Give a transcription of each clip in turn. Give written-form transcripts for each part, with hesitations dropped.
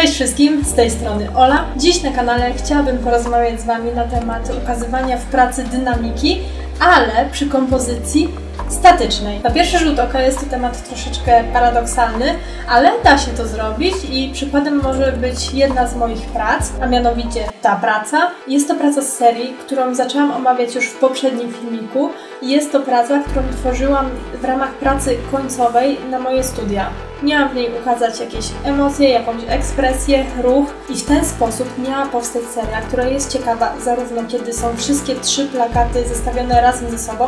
Cześć wszystkim, z tej strony Ola. Dziś na kanale chciałabym porozmawiać z Wami na temat ukazywania w pracy dynamiki, ale przy kompozycji statycznej. Na pierwszy rzut oka jest to temat troszeczkę paradoksalny, ale da się to zrobić i przykładem może być jedna z moich prac, a mianowicie ta praca. Jest to praca z serii, którą zaczęłam omawiać już w poprzednim filmiku. Jest to praca, którą tworzyłam w ramach pracy końcowej na moje studia. Miałam w niej ukazać jakieś emocje, jakąś ekspresję, ruch i w ten sposób miała powstać seria, która jest ciekawa zarówno kiedy są wszystkie 3 plakaty zestawione razem ze sobą,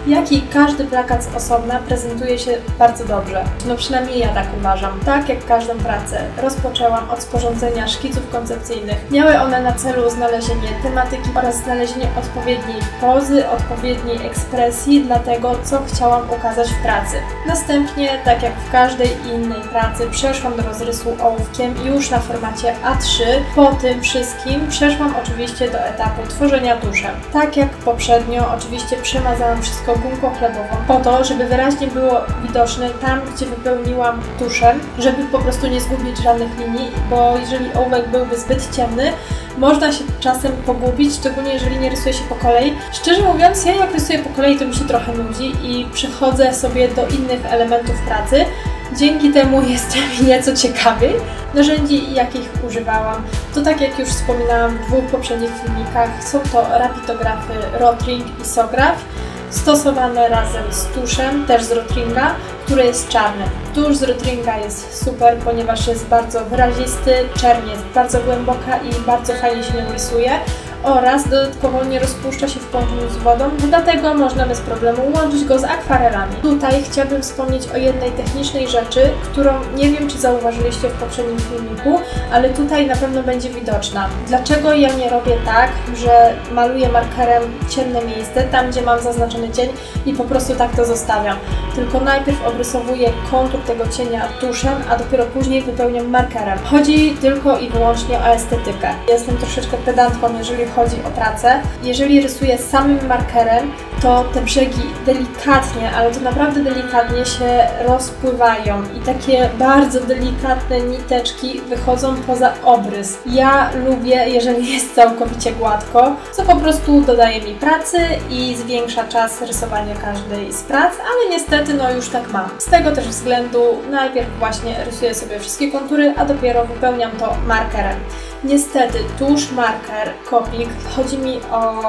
jak i każdy plakat z osobna prezentuje się bardzo dobrze. No przynajmniej ja tak uważam. Tak jak każdą pracę rozpoczęłam od sporządzenia szkiców koncepcyjnych. Miały one na celu znalezienie tematyki oraz znalezienie odpowiedniej pozy, odpowiedniej ekspresji dla tego, co chciałam ukazać w pracy. Następnie, tak jak w każdej innej pracy, przeszłam do rozrysu ołówkiem już na formacie A3. Po tym wszystkim przeszłam oczywiście do etapu tworzenia tuszem. Tak jak poprzednio, oczywiście przemazałam wszystko gumką chlebową po to, żeby wyraźnie było widoczne tam, gdzie wypełniłam tuszem, żeby po prostu nie zgubić żadnych linii, bo jeżeli ołówek byłby zbyt ciemny, można się czasem pogubić, szczególnie jeżeli nie rysuje się po kolei. Szczerze mówiąc, ja jak rysuję po kolei, to mi się trochę nudzi i przechodzę sobie do innych elementów pracy. Dzięki temu jestem nieco ciekawiej narzędzi, jakich używałam. To tak jak już wspominałam w 2 poprzednich filmikach, są to rapidografy Rotring i Sograf, stosowane razem z tuszem, też z Rotringa, który jest czarny. Tusz z Rotringa jest super, ponieważ jest bardzo wyrazisty, czerń jest bardzo głęboka i bardzo fajnie się nią rysuje oraz dodatkowo nie rozpuszcza się w połączeniu z wodą, dlatego można bez problemu łączyć go z akwarelami. Tutaj chciałabym wspomnieć o jednej technicznej rzeczy, którą nie wiem, czy zauważyliście w poprzednim filmiku, ale tutaj na pewno będzie widoczna. Dlaczego ja nie robię tak, że maluję markerem ciemne miejsce, tam gdzie mam zaznaczony cień i po prostu tak to zostawiam. Tylko najpierw obrysowuję kontur tego cienia tuszem, a dopiero później wypełniam markerem. Chodzi tylko i wyłącznie o estetykę. Jestem troszeczkę pedantką, jeżeli chodzi o pracę. Jeżeli rysuję samym markerem, to te brzegi delikatnie, ale to naprawdę delikatnie się rozpływają i takie bardzo delikatne niteczki wychodzą poza obrys. Ja lubię, jeżeli jest całkowicie gładko, co po prostu dodaje mi pracy i zwiększa czas rysowania każdej z prac, ale niestety no już tak mam. Z tego też względu najpierw właśnie rysuję sobie wszystkie kontury, a dopiero wypełniam to markerem. Niestety tusz, marker, kopik, chodzi mi o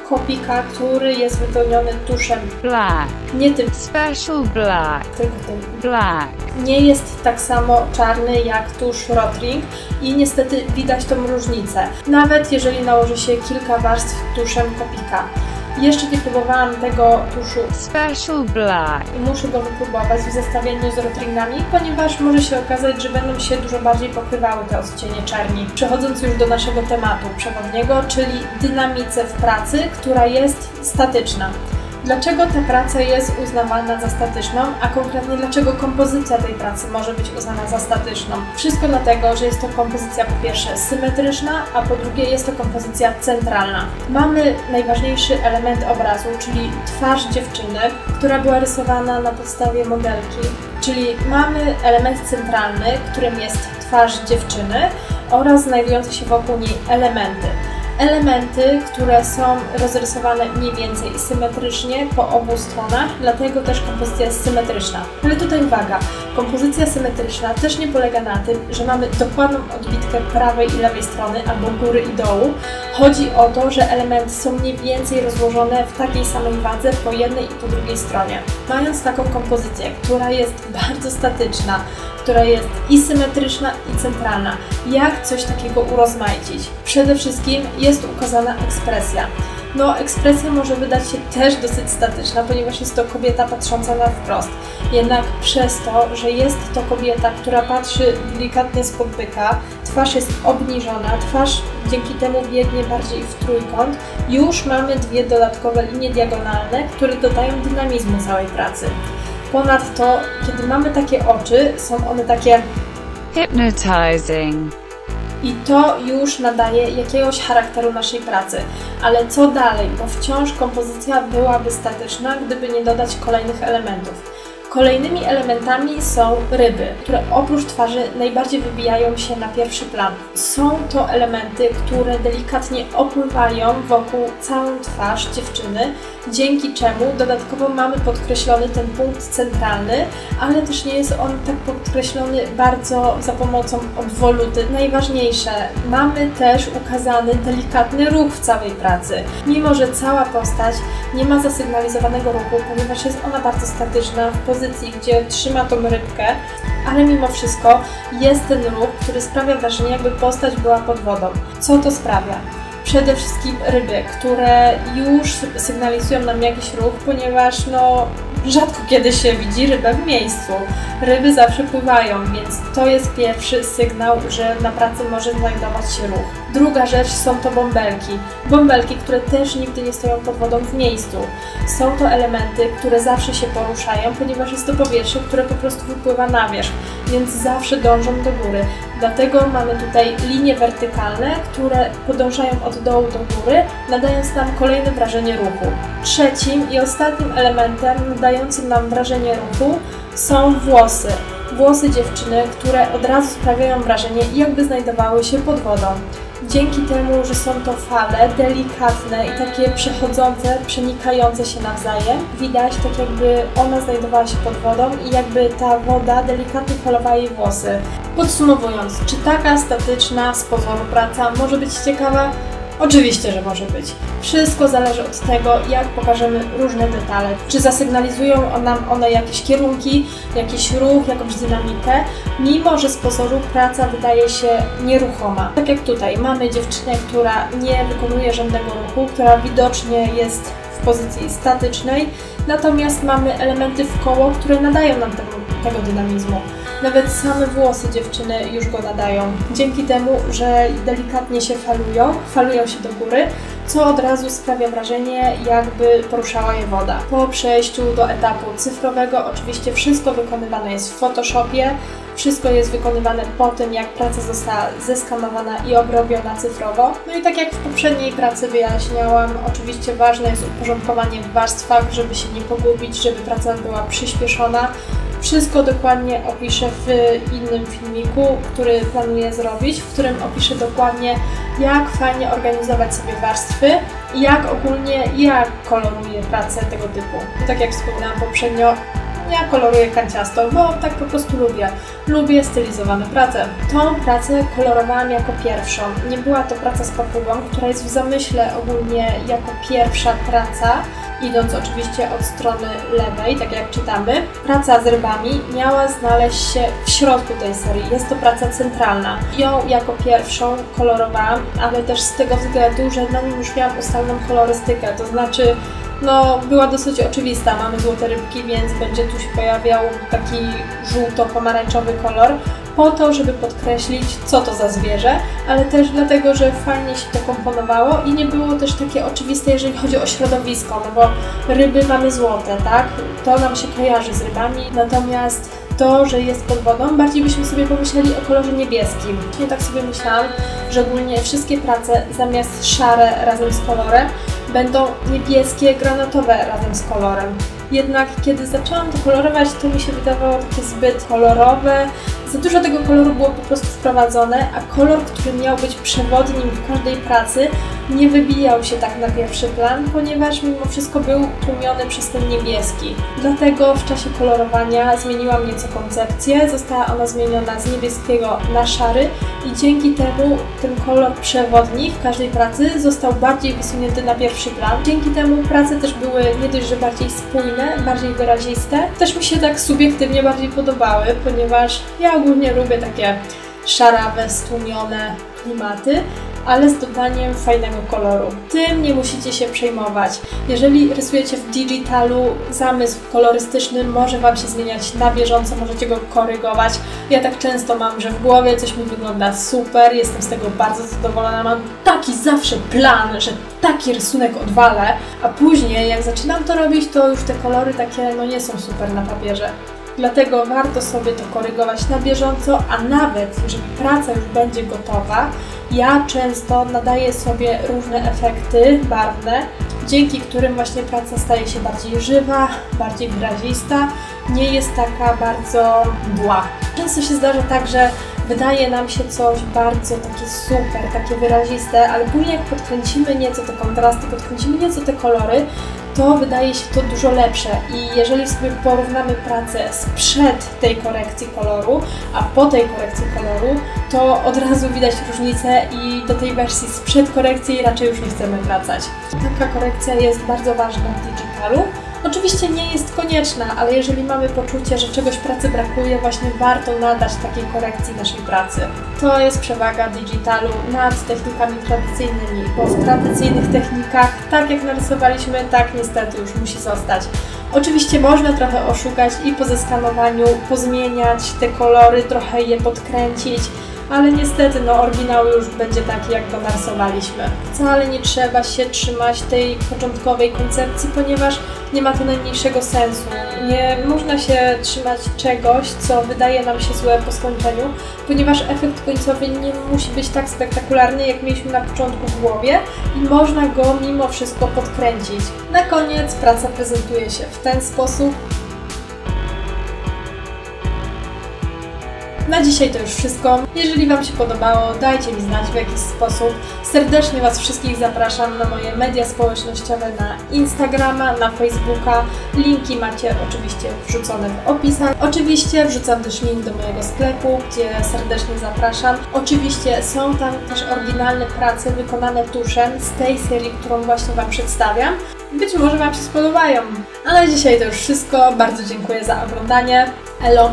kopika, który jest wypełniony tuszem black, nie tym special black, tylko tym black. Nie jest tak samo czarny jak tusz Rotring i niestety widać tą różnicę, nawet jeżeli nałoży się kilka warstw tuszem kopika. Jeszcze nie próbowałam tego tuszu Special black i muszę go wypróbować w zestawieniu z Rotringami, ponieważ może się okazać, że będą się dużo bardziej pokrywały te odcienie czerni. Przechodząc już do naszego tematu przewodniego, czyli dynamice w pracy, która jest statyczna. Dlaczego ta praca jest uznawana za statyczną, a konkretnie dlaczego kompozycja tej pracy może być uznana za statyczną? Wszystko dlatego, że jest to kompozycja po pierwsze symetryczna, a po drugie jest to kompozycja centralna. Mamy najważniejszy element obrazu, czyli twarz dziewczyny, która była rysowana na podstawie modelki, czyli mamy element centralny, którym jest twarz dziewczyny oraz znajdujące się wokół niej elementy. Elementy, które są rozrysowane mniej więcej symetrycznie po obu stronach, dlatego też kompozycja jest symetryczna. Ale tutaj uwaga, kompozycja symetryczna też nie polega na tym, że mamy dokładną odbitkę prawej i lewej strony albo góry i dołu. Chodzi o to, że elementy są mniej więcej rozłożone w takiej samej wadze po jednej i po drugiej stronie. Mając taką kompozycję, która jest bardzo statyczna, która jest i symetryczna, i centralna. Jak coś takiego urozmaicić? Przede wszystkim jest ukazana ekspresja. No, ekspresja może wydać się też dosyć statyczna, ponieważ jest to kobieta patrząca na wprost. Jednak przez to, że jest to kobieta, która patrzy delikatnie spod byka, twarz jest obniżona, twarz dzięki temu biegnie bardziej w trójkąt, już mamy 2 dodatkowe linie diagonalne, które dodają dynamizmu całej pracy. Ponadto, kiedy mamy takie oczy, są one takie hypnotizing i to już nadaje jakiegoś charakteru naszej pracy. Ale co dalej? Bo wciąż kompozycja byłaby statyczna, gdyby nie dodać kolejnych elementów. Kolejnymi elementami są ryby, które oprócz twarzy najbardziej wybijają się na pierwszy plan. Są to elementy, które delikatnie opływają wokół całą twarz dziewczyny, dzięki czemu dodatkowo mamy podkreślony ten punkt centralny, ale też nie jest on tak podkreślony bardzo za pomocą obwoluty. Najważniejsze, mamy też ukazany delikatny ruch w całej pracy. Mimo że cała postać nie ma zasygnalizowanego ruchu, ponieważ jest ona bardzo statyczna w pozycji, gdzie trzyma tą rybkę, ale mimo wszystko jest ten ruch, który sprawia wrażenie, jakby postać była pod wodą. Co to sprawia? Przede wszystkim ryby, które już sygnalizują nam jakiś ruch, ponieważ rzadko kiedy się widzi rybę w miejscu. Ryby zawsze pływają, więc to jest pierwszy sygnał, że na pracy może znajdować się ruch. Druga rzecz są to bąbelki. Bąbelki, które też nigdy nie stoją pod wodą w miejscu. Są to elementy, które zawsze się poruszają, ponieważ jest to powietrze, które po prostu wypływa na wierzch, więc zawsze dążą do góry. Dlatego mamy tutaj linie wertykalne, które podążają od dołu do góry, nadając nam kolejne wrażenie ruchu. Trzecim i ostatnim elementem nadającym nam wrażenie ruchu są włosy. Włosy dziewczyny, które od razu sprawiają wrażenie, jakby znajdowały się pod wodą. Dzięki temu, że są to fale delikatne i takie przechodzące, przenikające się nawzajem, widać tak jakby ona znajdowała się pod wodą i jakby ta woda delikatnie falowała jej włosy. Podsumowując, czy taka statyczna z pozoru praca może być ciekawa? Oczywiście, że może być. Wszystko zależy od tego, jak pokażemy różne detale. Czy zasygnalizują nam one jakieś kierunki, jakiś ruch, jakąś dynamikę, mimo że z pozoru praca wydaje się nieruchoma. Tak jak tutaj mamy dziewczynę, która nie wykonuje żadnego ruchu, która widocznie jest w pozycji statycznej, natomiast mamy elementy w koło, które nadają nam tego dynamizmu. Nawet same włosy dziewczyny już go nadają. Dzięki temu, że delikatnie się falują się do góry, co od razu sprawia wrażenie, jakby poruszała je woda. Po przejściu do etapu cyfrowego oczywiście wszystko wykonywane jest w Photoshopie, wszystko jest wykonywane po tym, jak praca została zeskanowana i obrobiona cyfrowo. No i tak jak w poprzedniej pracy wyjaśniałam, oczywiście ważne jest uporządkowanie w warstwach, żeby się nie pogubić, żeby praca była przyspieszona. Wszystko dokładnie opiszę w innym filmiku, który planuję zrobić, w którym opiszę dokładnie, jak fajnie organizować sobie warstwy i jak ogólnie koloruję pracę tego typu. Tak jak wspominałam poprzednio, ja koloruję kanciasto, bo tak po prostu lubię. Lubię stylizowane prace. Tą pracę kolorowałam jako pierwszą. Nie była to praca z papugą, która jest w zamyśle ogólnie jako pierwsza praca, idąc oczywiście od strony lewej, tak jak czytamy. Praca z rybami miała znaleźć się w środku tej serii. Jest to praca centralna. Ją jako pierwszą kolorowałam, ale też z tego względu, że na nim już miałam ustaloną kolorystykę, to znaczy była dosyć oczywista. Mamy złote rybki, więc będzie tu się pojawiał taki żółto-pomarańczowy kolor, po to, żeby podkreślić, co to za zwierzę, ale też dlatego, że fajnie się to komponowało i nie było też takie oczywiste, jeżeli chodzi o środowisko, bo ryby mamy złote, tak? To nam się kojarzy z rybami, natomiast to, że jest pod wodą, bardziej byśmy sobie pomyśleli o kolorze niebieskim. Ja tak sobie myślałam, że ogólnie wszystkie prace zamiast szare razem z kolorem będą niebieskie, granatowe razem z kolorem. Jednak kiedy zaczęłam to kolorować, to mi się wydawało takie zbyt kolorowe. Za dużo tego koloru było po prostu wprowadzone, a kolor, który miał być przewodnim w każdej pracy, nie wybijał się tak na pierwszy plan, ponieważ mimo wszystko był tłumiony przez ten niebieski. Dlatego w czasie kolorowania zmieniłam nieco koncepcję, została ona zmieniona z niebieskiego na szary i dzięki temu ten kolor przewodni w każdej pracy został bardziej wysunięty na pierwszy plan. Dzięki temu prace też były nie dość, że bardziej spójne, bardziej wyraziste, też mi się tak subiektywnie bardziej podobały, ponieważ ja ogólnie lubię takie szarawe, stłumione klimaty, ale z dodaniem fajnego koloru. Tym nie musicie się przejmować. Jeżeli rysujecie w digitalu, zamysł kolorystyczny może Wam się zmieniać na bieżąco, możecie go korygować. Ja tak często mam, że w głowie coś mi wygląda super, jestem z tego bardzo zadowolona, mam taki zawsze plan, że taki rysunek odwalę, a później jak zaczynam to robić, to już te kolory takie nie są super na papierze. Dlatego warto sobie to korygować na bieżąco, a nawet jeżeli praca już będzie gotowa, ja często nadaję sobie różne efekty barwne, dzięki którym właśnie praca staje się bardziej żywa, bardziej wyrazista nie jest taka bardzo mdła. Często się zdarza tak, że wydaje nam się coś bardzo takie super, takie wyraziste, ale później jak podkręcimy nieco te kontrasty, podkręcimy nieco te kolory, to wydaje się to dużo lepsze i jeżeli sobie porównamy pracę sprzed tej korekcji koloru, a po tej korekcji koloru, to od razu widać różnicę i do tej wersji sprzed korekcji raczej już nie chcemy wracać. Taka korekcja jest bardzo ważna w Digitalu. Oczywiście nie jest konieczna, ale jeżeli mamy poczucie, że czegoś pracy brakuje, właśnie warto nadać takiej korekcji naszej pracy. To jest przewaga Digitalu nad technikami tradycyjnymi, bo w tradycyjnych technikach, tak jak narysowaliśmy, tak niestety już musi zostać. Oczywiście można trochę oszukać i po zeskanowaniu pozmieniać te kolory, trochę je podkręcić, ale niestety oryginał już będzie taki, jak go narysowaliśmy. Wcale nie trzeba się trzymać tej początkowej koncepcji, ponieważ nie ma to najmniejszego sensu. Nie można się trzymać czegoś, co wydaje nam się złe po skończeniu, ponieważ efekt końcowy nie musi być tak spektakularny, jak mieliśmy na początku w głowie i można go mimo wszystko podkręcić. Na koniec praca prezentuje się w ten sposób. Na dzisiaj to już wszystko. Jeżeli Wam się podobało, dajcie mi znać w jakiś sposób. Serdecznie Was wszystkich zapraszam na moje media społecznościowe, na Instagrama, na Facebooka. Linki macie oczywiście wrzucone w opisach. Oczywiście wrzucam też link do mojego sklepu, gdzie serdecznie zapraszam. Oczywiście są tam też oryginalne prace wykonane tuszem z tej serii, którą właśnie Wam przedstawiam. Być może Wam się spodobają. A na dzisiaj to już wszystko. Bardzo dziękuję za oglądanie. Elo!